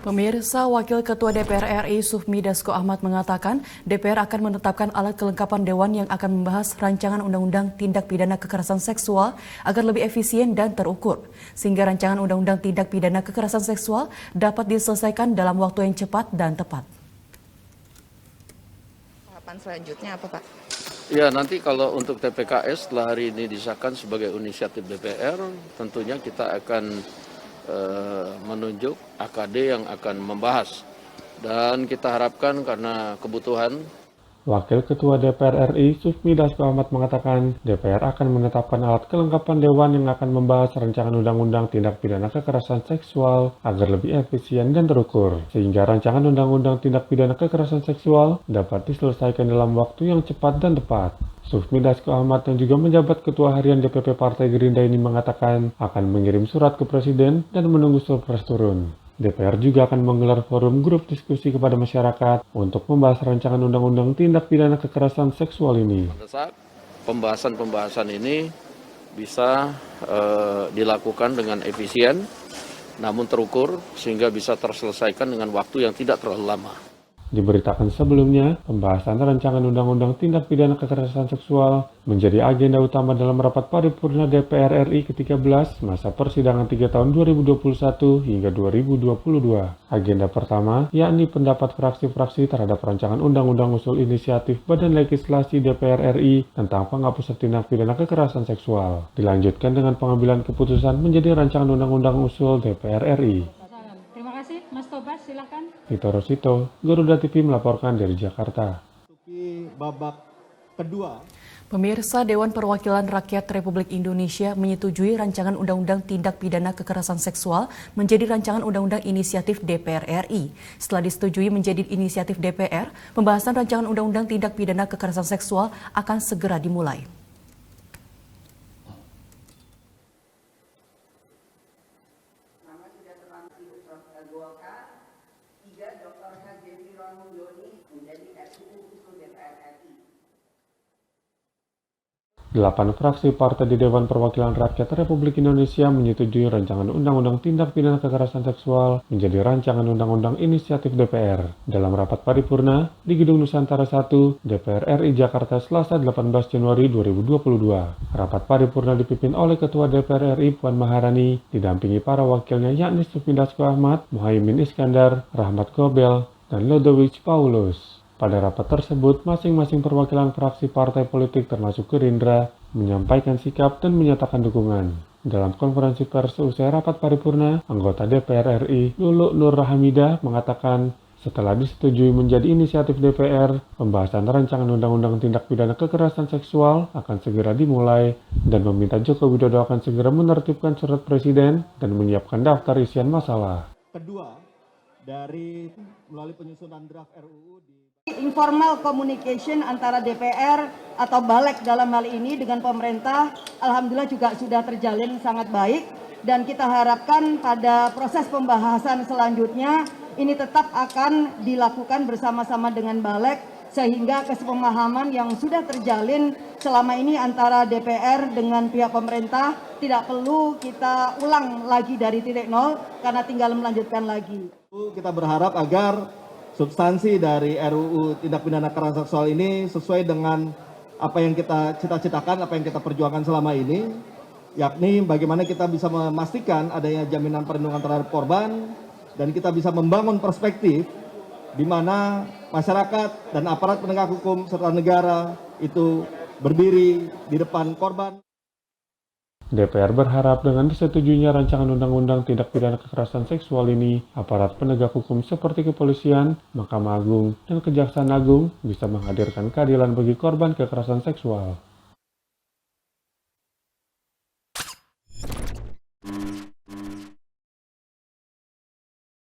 Pemirsa, Wakil Ketua DPR RI Sufmi Dasko Ahmad mengatakan DPR akan menetapkan alat kelengkapan Dewan yang akan membahas rancangan Undang-Undang Tindak Pidana Kekerasan Seksual agar lebih efisien dan terukur, sehingga rancangan Undang-Undang Tindak Pidana Kekerasan Seksual dapat diselesaikan dalam waktu yang cepat dan tepat. Tahapan selanjutnya apa, Pak? Ya, nanti kalau untuk TPKS setelah hari ini disahkan sebagai inisiatif DPR, tentunya kita akan menunjuk AKD yang akan membahas. Dan kita harapkan karena kebutuhan. Wakil Ketua DPR RI Sufmi Dasko Ahmad mengatakan DPR akan menetapkan alat kelengkapan Dewan yang akan membahas rancangan Undang-Undang Tindak Pidana Kekerasan Seksual agar lebih efisien dan terukur, sehingga rancangan Undang-Undang Tindak Pidana Kekerasan Seksual dapat diselesaikan dalam waktu yang cepat dan tepat. Sufmi Dasko Ahmad yang juga menjabat Ketua Harian DPP Partai Gerindra ini mengatakan akan mengirim surat ke Presiden dan menunggu Surpres turun. DPR juga akan menggelar forum grup diskusi kepada masyarakat untuk membahas rancangan Undang-Undang Tindak Pidana Kekerasan Seksual ini. Mendesak pembahasan ini bisa dilakukan dengan efisien, namun terukur, sehingga bisa terselesaikan dengan waktu yang tidak terlalu lama. Diberitakan sebelumnya, pembahasan rancangan Undang-Undang Tindak Pidana Kekerasan Seksual menjadi agenda utama dalam rapat paripurna DPR RI ke-13 masa persidangan 3 tahun 2021 hingga 2022. Agenda pertama, yakni pendapat fraksi-fraksi terhadap rancangan Undang-Undang Usul Inisiatif Badan Legislasi DPR RI tentang penghapusan tindak pidana kekerasan seksual. Dilanjutkan dengan pengambilan keputusan menjadi rancangan Undang-Undang Usul DPR RI. Terima kasih, Mas Tobas, silakan. Vito Rosito, Garuda TV melaporkan dari Jakarta. Babak kedua. Pemirsa, Dewan Perwakilan Rakyat Republik Indonesia menyetujui rancangan Undang-Undang Tindak Pidana Kekerasan Seksual menjadi rancangan Undang-Undang Inisiatif DPR RI. Setelah disetujui menjadi inisiatif DPR, pembahasan rancangan Undang-Undang Tindak Pidana Kekerasan Seksual akan segera dimulai. Delapan fraksi partai di Dewan Perwakilan Rakyat Republik Indonesia menyetujui rancangan Undang-Undang Tindak Pidana Kekerasan Seksual menjadi rancangan Undang-Undang Inisiatif DPR. Dalam rapat paripurna di Gedung Nusantara 1, DPR RI Jakarta Selasa 18 Januari 2022. Rapat paripurna dipimpin oleh Ketua DPR RI Puan Maharani, didampingi para wakilnya yakni Sufmi Dasko Ahmad, Muhaimin Iskandar, Rahmat Gobel, dan Lodewijk Paulus. Pada rapat tersebut, masing-masing perwakilan fraksi partai politik termasuk Gerindra menyampaikan sikap dan menyatakan dukungan. Dalam konferensi pers usai rapat paripurna, anggota DPR RI Lulu Nur Hamidah mengatakan setelah disetujui menjadi inisiatif DPR, pembahasan rancangan Undang-Undang Tindak Pidana Kekerasan Seksual akan segera dimulai dan meminta Joko Widodo akan segera menertibkan surat Presiden dan menyiapkan daftar isian masalah. Kedua, dari melalui penyusunan draft RUU di informal communication antara DPR atau Balek dalam hal ini dengan pemerintah alhamdulillah juga sudah terjalin sangat baik, dan kita harapkan pada proses pembahasan selanjutnya ini tetap akan dilakukan bersama-sama dengan Balek sehingga kesepemahaman yang sudah terjalin selama ini antara DPR dengan pihak pemerintah tidak perlu kita ulang lagi dari titik nol karena tinggal melanjutkan lagi. Kita berharap agar substansi dari RUU Tindak Pidana Kekerasan Seksual ini sesuai dengan apa yang kita cita-citakan, apa yang kita perjuangkan selama ini, yakni bagaimana kita bisa memastikan adanya jaminan perlindungan terhadap korban dan kita bisa membangun perspektif di mana masyarakat dan aparat penegak hukum serta negara itu berdiri di depan korban. DPR berharap dengan disetujuinya rancangan Undang-Undang Tindak Pidana Kekerasan Seksual ini, aparat penegak hukum seperti kepolisian, Mahkamah Agung, dan Kejaksaan Agung bisa menghadirkan keadilan bagi korban kekerasan seksual.